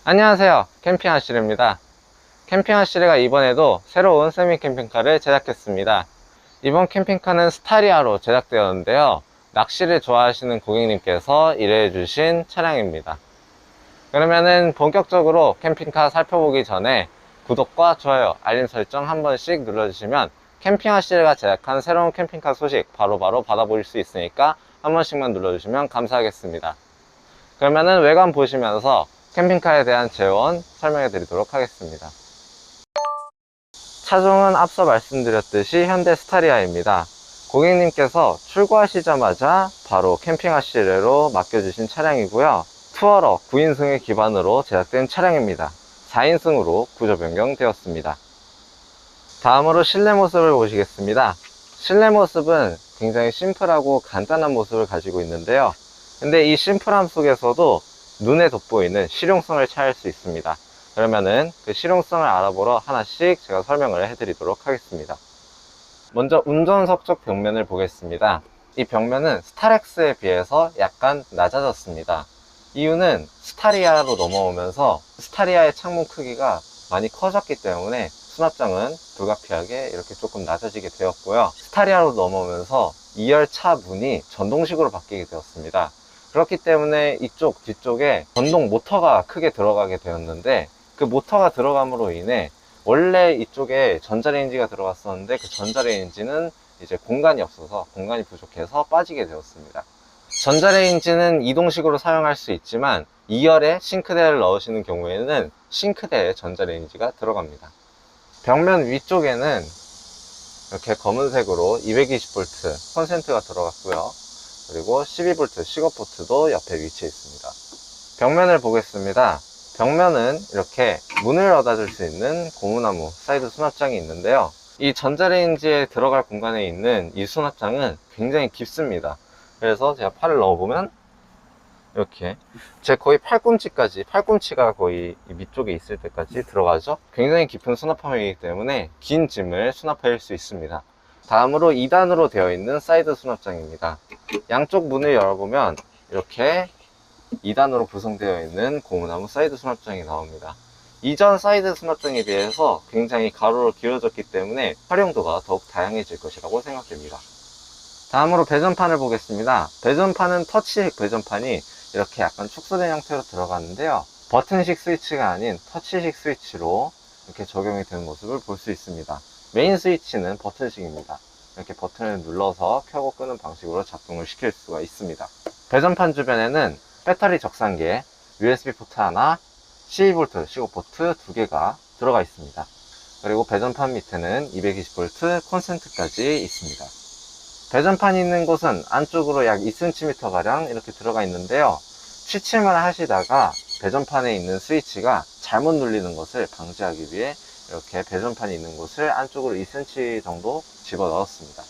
안녕하세요, 캠핑아씨르입니다. 캠핑아씨르가 이번에도 새로운 세미 캠핑카를 제작했습니다. 이번 캠핑카는 스타리아로 제작되었는데요, 낚시를 좋아하시는 고객님께서 의뢰해 주신 차량입니다. 그러면은 본격적으로 캠핑카 살펴보기 전에 구독과 좋아요, 알림 설정 한 번씩 눌러주시면 캠핑아씨르가 제작한 새로운 캠핑카 소식 바로바로 받아보실 수 있으니까 한 번씩만 눌러주시면 감사하겠습니다. 그러면은 외관 보시면서 캠핑카에 대한 재원 설명해 드리도록 하겠습니다. 차종은 앞서 말씀드렸듯이 현대 스타리아입니다. 고객님께서 출고하시자마자 바로 캠핑하시래로 맡겨주신 차량이고요. 투어러 9인승을 기반으로 제작된 차량입니다. 4인승으로 구조 변경되었습니다. 다음으로 실내 모습을 보시겠습니다. 실내 모습은 굉장히 심플하고 간단한 모습을 가지고 있는데요. 근데 이 심플함 속에서도 눈에 돋보이는 실용성을 찾을 수 있습니다. 그러면은 그 실용성을 알아보러 하나씩 제가 설명을 해드리도록 하겠습니다. 먼저 운전석 쪽 벽면을 보겠습니다. 이 벽면은 스타렉스에 비해서 약간 낮아졌습니다. 이유는 스타리아로 넘어오면서 스타리아의 창문 크기가 많이 커졌기 때문에 수납장은 불가피하게 이렇게 조금 낮아지게 되었고요. 스타리아로 넘어오면서 2열차 문이 전동식으로 바뀌게 되었습니다. 그렇기 때문에 이쪽 뒤쪽에 전동 모터가 크게 들어가게 되었는데, 그 모터가 들어감으로 인해 원래 이쪽에 전자레인지가 들어갔었는데 그 전자레인지는 이제 공간이 없어서, 공간이 부족해서 빠지게 되었습니다. 전자레인지는 이동식으로 사용할 수 있지만 2열에 싱크대를 넣으시는 경우에는 싱크대에 전자레인지가 들어갑니다. 벽면 위쪽에는 이렇게 검은색으로 220V 콘센트가 들어갔고요. 그리고 12V 식업 포트도 옆에 위치해 있습니다. 벽면을 보겠습니다. 벽면은 이렇게 문을 닫아줄 수 있는 고무나무 사이드 수납장이 있는데요. 이 전자레인지에 들어갈 공간에 있는 이 수납장은 굉장히 깊습니다. 그래서 제가 팔을 넣어보면 이렇게 제 거의 팔꿈치까지, 팔꿈치가 거의 밑쪽에 있을 때까지 들어가죠. 굉장히 깊은 수납함이기 때문에 긴 짐을 수납할 수 있습니다. 다음으로 2단으로 되어 있는 사이드 수납장입니다. 양쪽 문을 열어보면 이렇게 2단으로 구성되어 있는 고무나무 사이드 수납장이 나옵니다. 이전 사이드 수납장에 비해서 굉장히 가로로 길어졌기 때문에 활용도가 더욱 다양해질 것이라고 생각됩니다. 다음으로 배전판을 보겠습니다. 배전판은 터치식 배전판이 이렇게 약간 축소된 형태로 들어가는데요, 버튼식 스위치가 아닌 터치식 스위치로 이렇게 적용이 되는 모습을 볼 수 있습니다. 메인 스위치는 버튼식입니다. 이렇게 버튼을 눌러서 켜고 끄는 방식으로 작동을 시킬 수가 있습니다. 배전판 주변에는 배터리 적상계, USB 포트 하나, 12V 식업 포트 2개가 들어가 있습니다. 그리고 배전판 밑에는 220V 콘센트까지 있습니다. 배전판이 있는 곳은 안쪽으로 약 2cm 가량 이렇게 들어가 있는데요, 취침을 하시다가 배전판에 있는 스위치가 잘못 눌리는 것을 방지하기 위해 이렇게 배전판이 있는 곳을 안쪽으로 2cm 정도 집어 넣었습니다.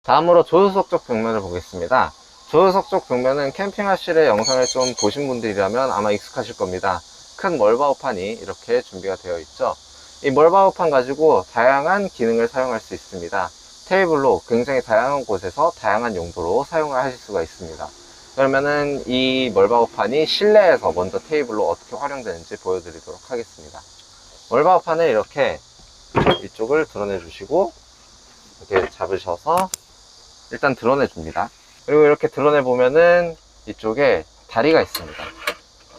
다음으로 조수석 쪽 벽면을 보겠습니다. 조수석 쪽 벽면은 캠핑하실의 영상을 좀 보신 분들이라면 아마 익숙하실 겁니다. 큰 멀바우판이 이렇게 준비가 되어 있죠. 이 멀바우판 가지고 다양한 기능을 사용할 수 있습니다. 테이블로 굉장히 다양한 곳에서 다양한 용도로 사용을 하실 수가 있습니다. 그러면은 이 멀바우판이 실내에서 먼저 테이블로 어떻게 활용되는지 보여드리도록 하겠습니다. 멀바우판을 이렇게 이쪽을 드러내 주시고 이렇게 잡으셔서 일단 드러내 줍니다. 그리고 이렇게 드러내 보면은 이쪽에 다리가 있습니다.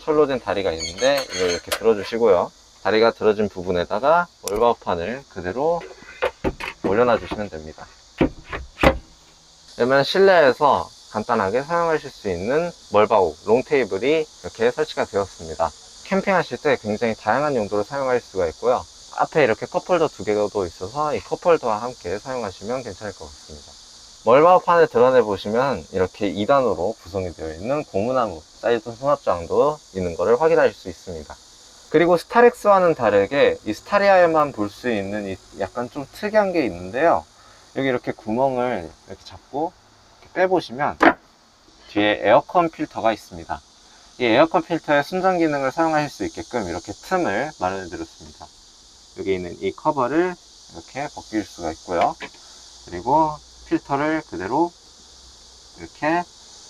철로 된 다리가 있는데 이걸 이렇게 들어 주시고요, 다리가 들어진 부분에다가 멀바우판을 그대로 올려놔 주시면 됩니다. 그러면 실내에서 간단하게 사용하실 수 있는 멀바우 롱 테이블이 이렇게 설치가 되었습니다. 캠핑하실 때 굉장히 다양한 용도로 사용할 수가 있고요, 앞에 이렇게 컵홀더 2개도 있어서 이 컵홀더와 함께 사용하시면 괜찮을 것 같습니다. 멀바우판을 드러내 보시면 이렇게 2단으로 구성이 되어 있는 고무나무 사이드 수납장도 있는 것을 확인하실 수 있습니다. 그리고 스타렉스와는 다르게 이 스타리아에만 볼 수 있는 이 약간 좀 특이한 게 있는데요, 여기 이렇게 구멍을 이렇게 잡고 이렇게 빼보시면 뒤에 에어컨 필터가 있습니다. 이 에어컨 필터의 순정 기능을 사용하실 수 있게끔 이렇게 틈을 마련해 드렸습니다. 여기 있는 이 커버를 이렇게 벗길 수가 있고요, 그리고 필터를 그대로 이렇게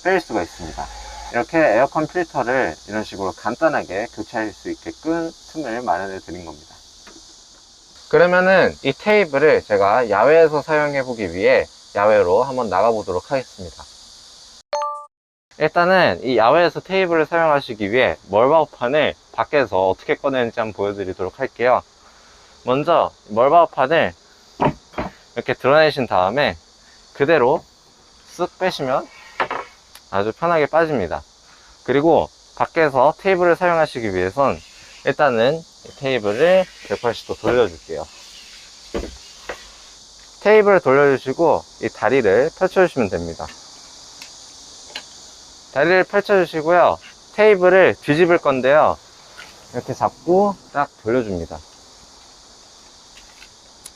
뺄 수가 있습니다. 이렇게 에어컨 필터를 이런 식으로 간단하게 교체할 수 있게끔 틈을 마련해 드린 겁니다. 그러면은 이 테이블을 제가 야외에서 사용해 보기 위해 야외로 한번 나가 보도록 하겠습니다. 일단은 이 야외에서 테이블을 사용하시기 위해 멀바우판을 밖에서 어떻게 꺼내는지 한번 보여드리도록 할게요. 먼저 멀바우판을 이렇게 드러내신 다음에 그대로 쓱 빼시면 아주 편하게 빠집니다. 그리고 밖에서 테이블을 사용하시기 위해선 일단은 테이블을 180도 돌려줄게요. 테이블을 돌려주시고 이 다리를 펼쳐주시면 됩니다. 다리를 펼쳐주시고요. 테이블을 뒤집을 건데요. 이렇게 잡고 딱 돌려줍니다.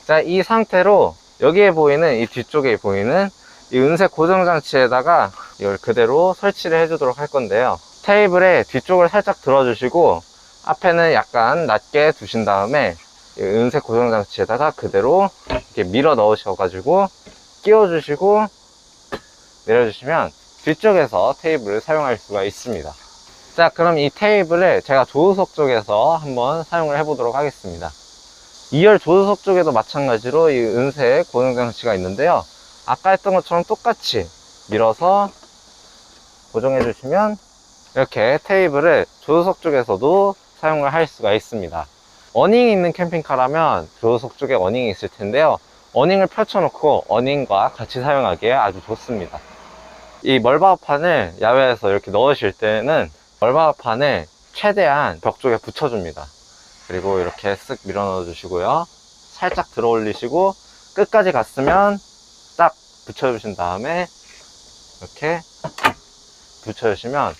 자, 이 상태로 여기에 보이는 이 뒤쪽에 보이는 이 은색 고정장치에다가 이걸 그대로 설치를 해주도록 할 건데요. 테이블의 뒤쪽을 살짝 들어주시고 앞에는 약간 낮게 두신 다음에 이 은색 고정장치에다가 그대로 이렇게 밀어 넣으셔가지고 끼워주시고 내려주시면 뒤쪽에서 테이블을 사용할 수가 있습니다. 자, 그럼 이 테이블을 제가 조수석 쪽에서 한번 사용을 해보도록 하겠습니다. 2열 조수석 쪽에도 마찬가지로 이 은색 고정장치가 있는데요. 아까 했던 것처럼 똑같이 밀어서 고정해 주시면 이렇게 테이블을 조수석 쪽에서도 사용을 할 수가 있습니다. 어닝이 있는 캠핑카라면 조수석 쪽에 어닝이 있을 텐데요. 어닝을 펼쳐놓고 어닝과 같이 사용하기에 아주 좋습니다. 이 멀바우판을 야외에서 이렇게 넣으실 때는 멀바우판을 최대한 벽 쪽에 붙여줍니다. 그리고 이렇게 쓱 밀어 넣어 주시고요. 살짝 들어 올리시고 끝까지 갔으면 딱 붙여주신 다음에 이렇게 붙여주시면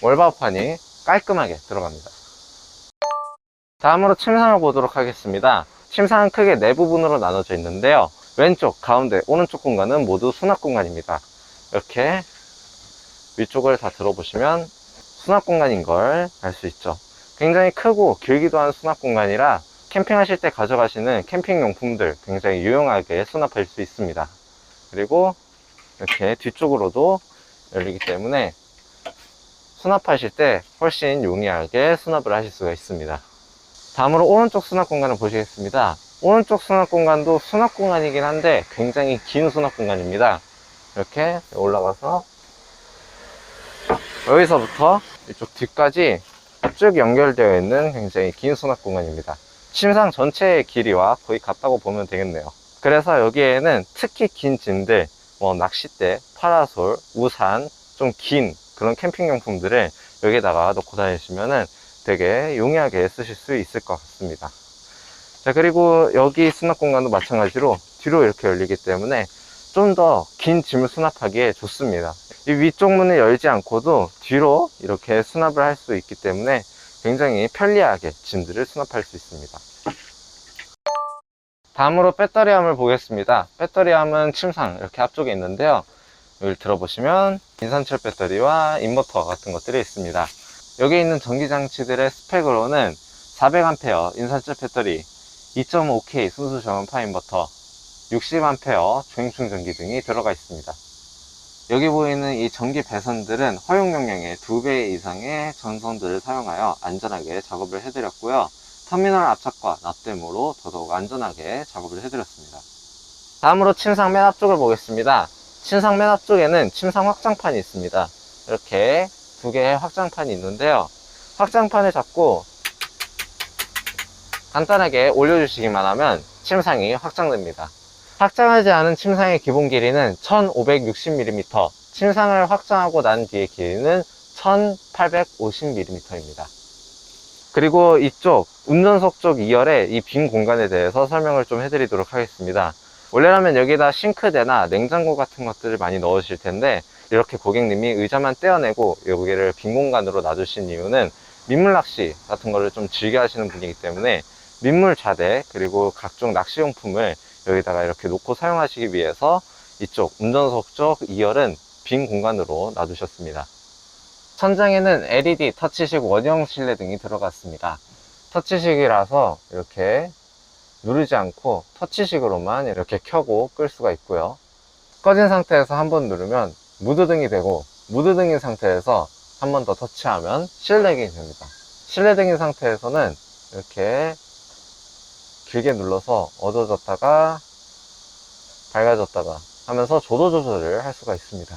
멀바우판이 깔끔하게 들어갑니다. 다음으로 침상을 보도록 하겠습니다. 침상은 크게 네 부분으로 나눠져 있는데요. 왼쪽, 가운데, 오른쪽 공간은 모두 수납 공간입니다. 이렇게 위쪽을 다 들어보시면 수납 공간인 걸 알 수 있죠. 굉장히 크고 길기도 한 수납 공간이라 캠핑하실 때 가져가시는 캠핑 용품들 굉장히 유용하게 수납할 수 있습니다. 그리고 이렇게 뒤쪽으로도 열리기 때문에 수납하실 때 훨씬 용이하게 수납을 하실 수가 있습니다. 다음으로 오른쪽 수납 공간을 보시겠습니다. 오른쪽 수납 공간도 수납 공간이긴 한데 굉장히 긴 수납 공간입니다. 이렇게 올라가서 여기서부터 이쪽 뒤까지 쭉 연결되어 있는 굉장히 긴 수납 공간입니다. 침상 전체의 길이와 거의 같다고 보면 되겠네요. 그래서 여기에는 특히 긴 짐들, 낚싯대, 파라솔, 우산, 좀 긴 그런 캠핑용품들을 여기다가 넣고 다니시면은 되게 용이하게 쓰실 수 있을 것 같습니다. 자, 그리고 여기 수납 공간도 마찬가지로 뒤로 이렇게 열리기 때문에 좀 더 긴 짐을 수납하기에 좋습니다. 이 위쪽 문을 열지 않고도 뒤로 이렇게 수납을 할 수 있기 때문에 굉장히 편리하게 짐들을 수납할 수 있습니다. 다음으로 배터리함을 보겠습니다. 배터리함은 침상 이렇게 앞쪽에 있는데요. 여기 들어보시면 인산철 배터리와 인버터 같은 것들이 있습니다. 여기 있는 전기장치들의 스펙으로는 400A 인산철 배터리, 2.5K 순수 저음파 인버터, 60A 주행 충전기 등이 들어가 있습니다. 여기 보이는 이 전기 배선들은 허용 용량의 2배 이상의 전선들을 사용하여 안전하게 작업을 해드렸고요. 터미널 압착과 납땜으로 더더욱 안전하게 작업을 해드렸습니다. 다음으로 침상 맨 앞쪽을 보겠습니다. 침상 맨 앞쪽에는 침상 확장판이 있습니다. 이렇게 두 개의 확장판이 있는데요. 확장판을 잡고 간단하게 올려주시기만 하면 침상이 확장됩니다. 확장하지 않은 침상의 기본 길이는 1560mm, 침상을 확장하고 난 뒤의 길이는 1850mm입니다. 그리고 이쪽 운전석 쪽 2열의 이 빈 공간에 대해서 설명을 좀 해드리도록 하겠습니다. 원래라면 여기다 싱크대나 냉장고 같은 것들을 많이 넣으실 텐데 이렇게 고객님이 의자만 떼어내고 여기를 빈 공간으로 놔주신 이유는 민물 낚시 같은 거를 좀 즐겨 하시는 분이기 때문에 민물 자대 그리고 각종 낚시용품을 여기다가 이렇게 놓고 사용하시기 위해서 이쪽 운전석 쪽 2열은 빈 공간으로 놔두셨습니다. 천장에는 LED 터치식 원형 실내 등이 들어갔습니다. 터치식이라서 이렇게 누르지 않고 터치식으로만 이렇게 켜고 끌 수가 있고요. 꺼진 상태에서 한번 누르면 무드등이 되고 무드 등인 상태에서 한 번 더 터치하면 실내 등이 됩니다. 실내 등인 상태에서는 이렇게 길게 눌러서 어두워졌다가 밝아졌다가 하면서 조도 조절을 할 수가 있습니다.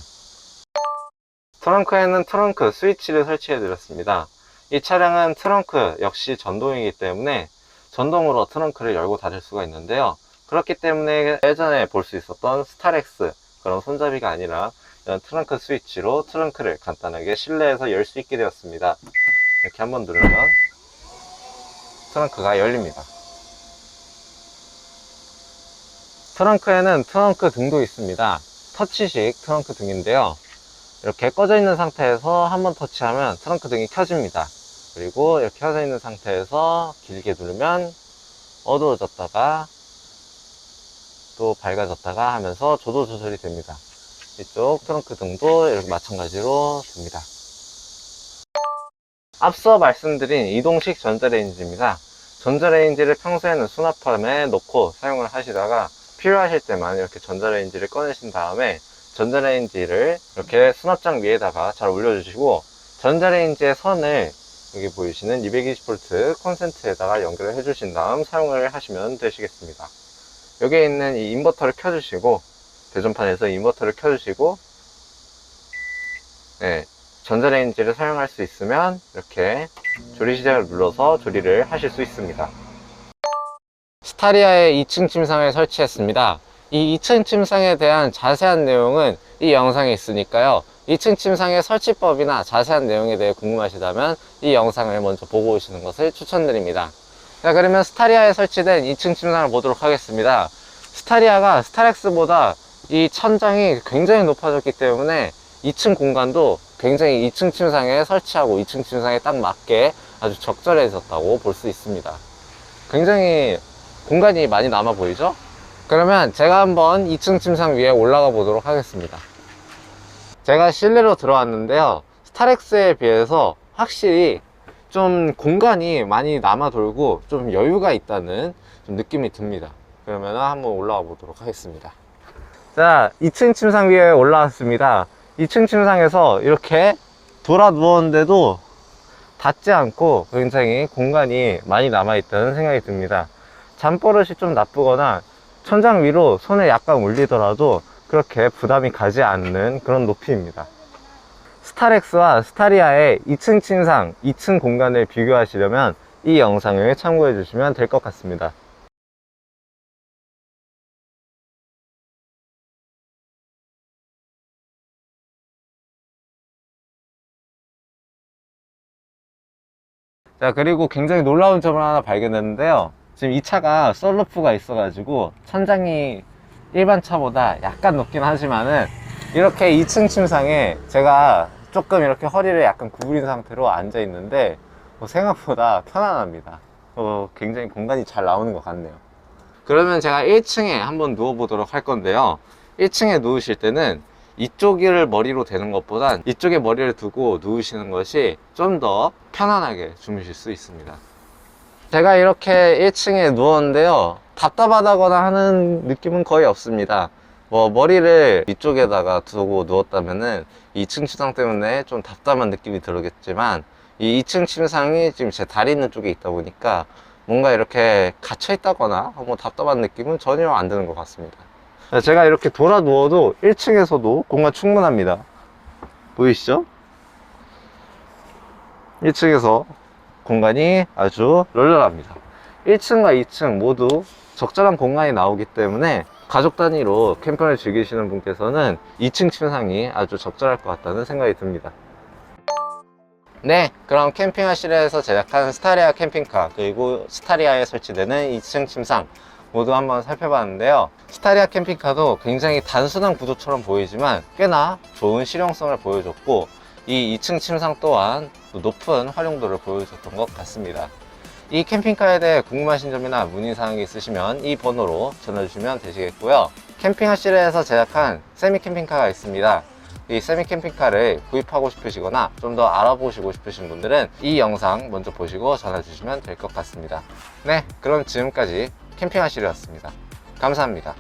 트렁크에는 트렁크 스위치를 설치해 드렸습니다. 이 차량은 트렁크 역시 전동이기 때문에 전동으로 트렁크를 열고 닫을 수가 있는데요. 그렇기 때문에 예전에 볼 수 있었던 스타렉스 그런 손잡이가 아니라 이런 트렁크 스위치로 트렁크를 간단하게 실내에서 열 수 있게 되었습니다. 이렇게 한번 누르면 트렁크가 열립니다. 트렁크에는 트렁크 등도 있습니다. 터치식 트렁크 등인데요. 이렇게 꺼져 있는 상태에서 한번 터치하면 트렁크 등이 켜집니다. 그리고 이렇게 켜져 있는 상태에서 길게 누르면 어두워졌다가 또 밝아졌다가 하면서 조도 조절이 됩니다. 이쪽 트렁크 등도 이렇게 마찬가지로 됩니다. 앞서 말씀드린 이동식 전자레인지입니다. 전자레인지를 평소에는 수납함에 넣고 사용을 하시다가 필요하실 때만 이렇게 전자레인지를 꺼내신 다음에 전자레인지를 이렇게 수납장 위에다가 잘 올려주시고 전자레인지의 선을 여기 보이시는 220V 콘센트에다가 연결을 해주신 다음 사용을 하시면 되시겠습니다. 여기에 있는 이 인버터를 켜주시고 대전판에서 인버터를 켜주시고 네, 전자레인지를 사용할 수 있으면 이렇게 조리 시작을 눌러서 조리를 하실 수 있습니다. 스타리아의 2층 침상을 설치했습니다. 이 2층 침상에 대한 자세한 내용은 이 영상에 있으니까요. 2층 침상의 설치법이나 자세한 내용에 대해 궁금하시다면 이 영상을 먼저 보고 오시는 것을 추천드립니다. 자, 그러면 스타리아에 설치된 2층 침상을 보도록 하겠습니다. 스타리아가 스타렉스보다 이 천장이 굉장히 높아졌기 때문에 2층 공간도 굉장히 2층 침상에 설치하고 2층 침상에 딱 맞게 아주 적절해졌다고 볼 수 있습니다. 굉장히 공간이 많이 남아 보이죠? 그러면 제가 한번 2층 침상 위에 올라가 보도록 하겠습니다. 제가 실내로 들어왔는데요. 스타렉스에 비해서 확실히 좀 공간이 많이 남아 돌고 좀 여유가 있다는 좀 느낌이 듭니다. 그러면 한번 올라가 보도록 하겠습니다. 자, 2층 침상 위에 올라왔습니다. 2층 침상에서 이렇게 돌아 누웠는데도 닿지 않고 굉장히 공간이 많이 남아 있다는 생각이 듭니다. 잠버릇이 좀 나쁘거나 천장 위로 손을 약간 올리더라도 그렇게 부담이 가지 않는 그런 높이입니다. 스타렉스와 스타리아의 2층 침상, 2층 공간을 비교하시려면 이 영상을 참고해 주시면 될 것 같습니다. 자, 그리고 굉장히 놀라운 점을 하나 발견했는데요. 지금 이 차가 썬루프가 있어가지고 천장이 일반 차보다 약간 높긴 하지만은 이렇게 2층 침상에 제가 조금 이렇게 허리를 약간 구부린 상태로 앉아 있는데 생각보다 편안합니다. 굉장히 공간이 잘 나오는 것 같네요. 그러면 제가 1층에 한번 누워 보도록 할 건데요. 1층에 누우실 때는 이쪽을 머리로 대는 것보단 이쪽에 머리를 두고 누우시는 것이 좀 더 편안하게 주무실 수 있습니다. 제가 이렇게 1층에 누웠는데요. 답답하다거나 하는 느낌은 거의 없습니다. 머리를 이쪽에다가 두고 누웠다면은 2층 침상 때문에 좀 답답한 느낌이 들겠지만 이 2층 침상이 지금 제 다리 있는 쪽에 있다 보니까 뭔가 이렇게 갇혀 있다거나 답답한 느낌은 전혀 안 드는 것 같습니다. 제가 이렇게 돌아 누워도 1층에서도 공간 충분합니다. 보이시죠? 1층에서 공간이 아주 널널합니다. 1층과 2층 모두 적절한 공간이 나오기 때문에 가족 단위로 캠핑을 즐기시는 분께서는 2층 침상이 아주 적절할 것 같다는 생각이 듭니다. 네, 그럼 캠핑화 실내에서 제작한 스타리아 캠핑카 그리고 스타리아에 설치되는 2층 침상 모두 한번 살펴봤는데요. 스타리아 캠핑카도 굉장히 단순한 구조처럼 보이지만 꽤나 좋은 실용성을 보여줬고 이 2층 침상 또한 높은 활용도를 보여줬던 것 같습니다. 이 캠핑카에 대해 궁금하신 점이나 문의사항이 있으시면 이 번호로 전화주시면 되시겠고요. 캠핑화 실내에서 제작한 세미 캠핑카가 있습니다. 이 세미 캠핑카를 구입하고 싶으시거나 좀 더 알아보시고 싶으신 분들은 이 영상 먼저 보시고 전화 주시면 될 것 같습니다. 네, 그럼 지금까지 캠핑화 실내였습니다. 감사합니다.